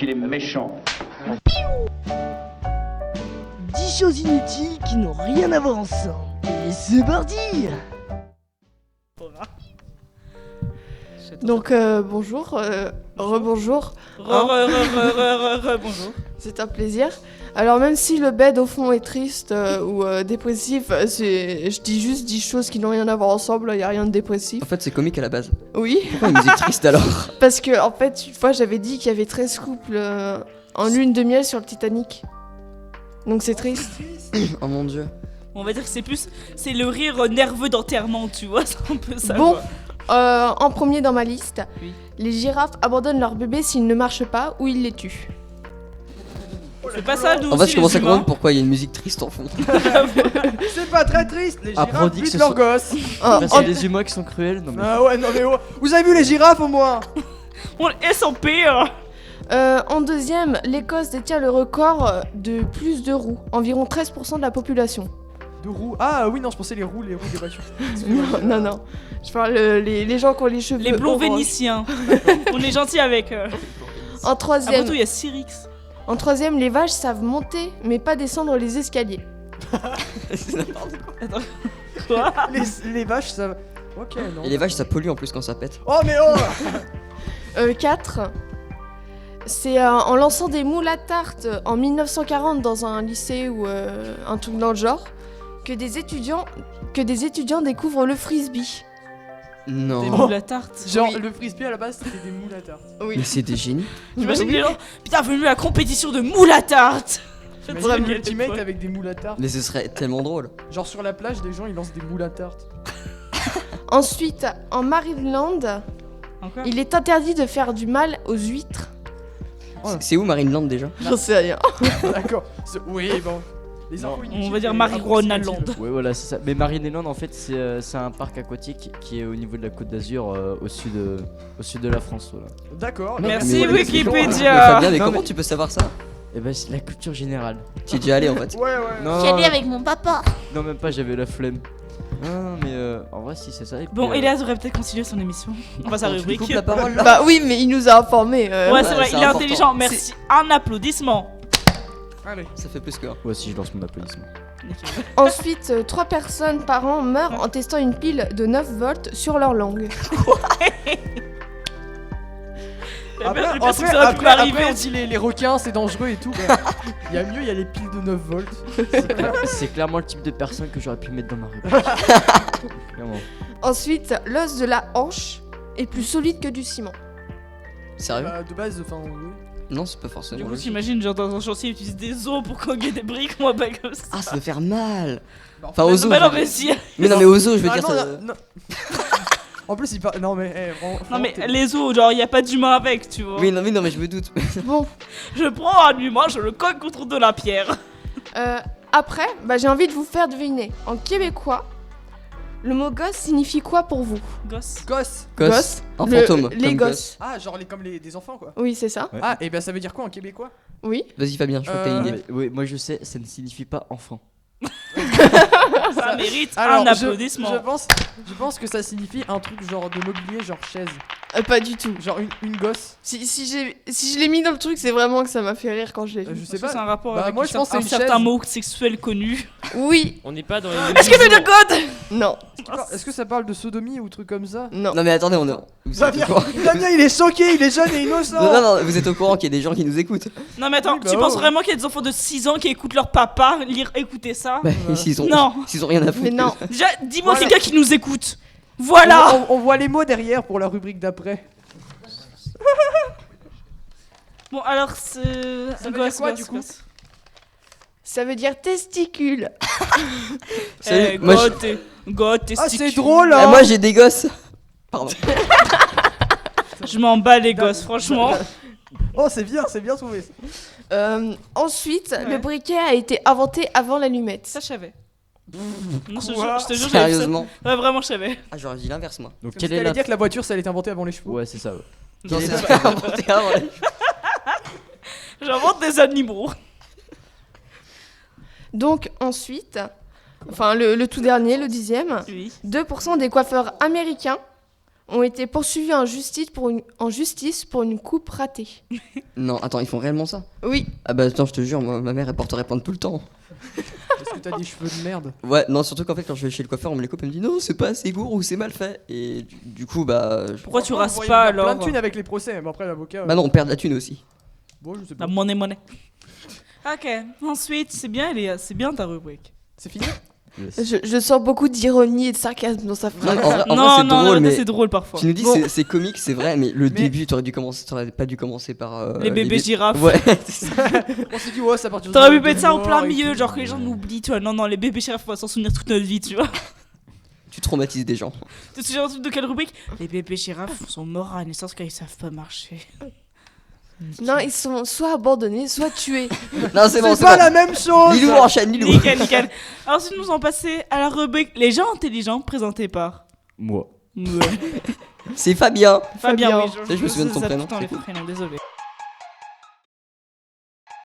qu'il est méchant. 10 choses inutiles qui n'ont rien à voir ensemble. Et c'est parti. Donc bonjour, rebonjour. Bonjour. C'est un plaisir. Alors même si le bed au fond est triste ou dépressif, je dis juste 10 choses qui n'ont rien à voir ensemble, il n'y a rien de dépressif. En fait, c'est comique à la base. Oui, Pourquoi une musique triste alors? parce que en fait, une fois j'avais dit qu'il y avait 13 couples en lune de miel sur le Titanic. Donc c'est triste. Oh mon dieu. On va dire que c'est le rire nerveux d'enterrement, tu vois, c'est un peu ça. Bon, quoi. en premier dans ma liste, Oui. les girafes abandonnent leur bébé s'ils ne marchent pas ou ils les tuent. C'est pas ça, nous En fait, aussi, je commence à les comprendre humains. pourquoi il y a une musique triste en fond. C'est pas très triste, les Après, on girafes dit que butent ce leurs sont- gosses. En- C'est les humains qui sont cruels. Non mais. Ah ouais, non mais oh. Vous avez vu les girafes au moins? Elles sont pires. En deuxième, l'Écosse détient le record de plus de roues, environ 13% de la population. De roues. Ah oui, non, je pensais les roues des voitures. Non. Je parle les gens qui ont les cheveux Les blonds orange. vénitiens. On est gentil avec eux. En Après troisième, tout, il y a Cyrix. les vaches savent monter, mais pas descendre les escaliers. Quoi? Les vaches, ça. Ok, non. Et les vaches, ça pollue en plus quand ça pète. Oh mais oh. 4. C'est en lançant des moules à tarte en 1940 dans un lycée ou un truc dans le genre que des étudiants découvrent le frisbee. Non. Des moules à tarte. Genre, Oui. le frisbee à la base, c'était des moules à tarte. Mais c'est des génies. J'imagine les gens. Putain, venu à la compétition de moules à tarte. Imagine un ultimate avec des moules à tarte. Mais ce serait tellement drôle. Genre sur la plage, des gens ils lancent des moules à tarte. Ensuite, en Maryland, Encore. il est interdit de faire du mal aux huîtres. C'est où Marineland déjà? J'en sais rien. D'accord. Oui, bon. Les infos inutiles, On va dire mais Marijuana approximatives. Land. Ouais, voilà, c'est ça. Mais Marineland, en fait, c'est un parc aquatique qui est au niveau de la Côte d'Azur, au sud de la France. Voilà. D'accord. Merci, Mais- Wikipédia. Mais Fabien, mais Non, comment mais- tu peux savoir ça? Et bah, c'est la culture générale. Tu es déjà allé en fait. Ouais. Non, J'y allais avec mon papa. non, même pas, j'avais la flemme. Non, mais en vrai, si, c'est ça. Et puis, Bon, Elias devrait peut-être continuer son émission. On passe à la Tu rubrique. coupes la parole là? Bah oui, mais il nous a informés. Ouais, c'est vrai, c'est il est important. intelligent. Merci. Un applaudissement. Allez. Ça fait plus que un. Ouais, si je lance mon applaudissement. Ensuite, 3 personnes par an meurent en testant une pile de 9 volts sur leur langue. Après, Le pire, c'est que ça aurait pu m'arriver. on dit les requins c'est dangereux et tout. bah, Il y a mieux, il y a les piles de 9 volts. C'est clairement le type de personne que j'aurais pu mettre dans ma rubrique. Clairement. Ensuite, l'os de la hanche est plus solide que du ciment. Sérieux? Bah, de base, enfin. Oui. Non, c'est pas Du forcément coup, logique. t'imagines, genre dans un chantier, ils utilisent des os pour coller des briques, moi, pas comme ça. Ah, ça doit faire mal. Bah, Enfin, aux os. Mais je non, veux mais dire. si. Mais non, mais aux os, je veux dire Normalement, ça. non. En plus, il parle. Non, mais. Non, mais les os, genre, y a pas d'humain avec, tu vois. Oui, non, mais je me doute. Bon, Je prends un humain, je le colle contre de la pierre. après, j'ai envie de vous faire deviner. En québécois, le mot gosse signifie quoi pour vous? Gosse. Gosse. Gosse. Un Le- fantôme. Les comme gosses. Ah, genre comme des enfants quoi. Oui, c'est ça. Ouais. Ah, et ben ça veut dire quoi en québécois? Oui. Vas-y, Fabien, je crois que t'as une idée. Mais, oui, moi je sais, ça ne signifie pas enfant. Ça mérite Alors, un applaudissement. je pense que ça signifie un truc genre de mobilier, genre chaise. Pas du tout. Genre une gosse. Si je l'ai mis dans le truc, c'est vraiment que ça m'a fait rire quand je l'ai vu. Je sais Est-ce que c'est pas. un rapport Bah, avec moi, je pense que un c'est une certain chaise. mot sexuel connu. Oui. On n'est pas dans les. Est-ce que veut dire code? Non. Est-ce que ça parle de sodomie ou truc comme ça? Non. Non, mais attendez, on est. Vous êtes au courant. Damien, il est choqué, il est jeune et innocent. Non, vous êtes au courant qu'il y a des gens qui nous écoutent. Non, mais attends, Oui, bah tu penses ouais. vraiment qu'il y a des enfants de 6 ans qui écoutent leur papa écouter ça? Bah, s'ils ont Non. rien à foutre. Mais non. Déjà, dis-moi Voilà. quelqu'un qui nous écoute. Voilà. On voit les mots derrière pour la rubrique d'après. Bon, alors, c'est. Ça veut dire quoi, du coup? Ça veut dire testicule. Salut, moi, goth, Ah, testicule. c'est drôle Ah, hein. moi j'ai des gosses. Pardon. Je m'en bats les gosses, franchement. Oh, c'est bien trouvé. Ensuite, Ouais. le briquet a été inventé avant l'allumette. Ça, je savais. Non, je te Quoi jure, j'avais vu ça. Sérieusement. Ouais, vraiment, je savais. Ah, j'aurais dit l'inverse, moi. Donc Quelle quelle est la. dire que la voiture ça a été inventée avant les chevaux. Ouais, c'est ça. Ouais. Non, Quelle est c'est la- pas inventé avant. J'invente des animaux. Donc ensuite, enfin le tout dernier, le 10e, Oui. 2% des coiffeurs américains ont été poursuivis en justice pour une coupe ratée. Non, attends, ils font réellement ça? Oui. Ah bah attends, je te jure, moi, ma mère elle porterait plainte tout le temps. Est-ce que t'as des cheveux de merde? Ouais, non, surtout qu'en fait, quand je vais chez le coiffeur, on me les coupe, elle me dit non, c'est pas assez court ou c'est mal fait. Et du coup, bah. Pourquoi tu Franchement, rases vous pas voyez, il y a alors? plein de thunes avec les procès, mais après l'avocat. Bah non, on perd de la thune aussi. Bon, je sais La pas. monnaie. Ok, ensuite, c'est bien, c'est bien ta rubrique. C'est fini? Je sens beaucoup d'ironie et de sarcasme dans sa Non, phrase. en vrai, Non, c'est non, drôle, en mais. c'est drôle parfois. Tu nous dis Bon. c'est comique, c'est vrai, mais le début, t'aurais pas dû commencer par. Les bébés girafes. Ouais, On s'est dit, ouais, c'est à partir de. T'aurais pu de mettre ça en mort plein et milieu, tout. genre que les gens m'oublient, tu vois. Non, les bébés girafes, on va s'en souvenir toute notre vie, tu vois. tu traumatises des gens. Tu te souviens de quelle rubrique? Les bébés girafes sont morts à la naissance car ils savent pas marcher. Non, ils sont soit abandonnés, soit tués. Non, c'est bon, C'est c'est pas bon. la même chose! Lilou enchaîne, Lilou. Nickel. Alors, si nous allons passer à la rubrique Les gens intelligents présentés par. Moi. C'est Fabien. Fabien, oui. Ça, je me souviens de son ça prénom, tout le temps, c'est les prénoms, désolé.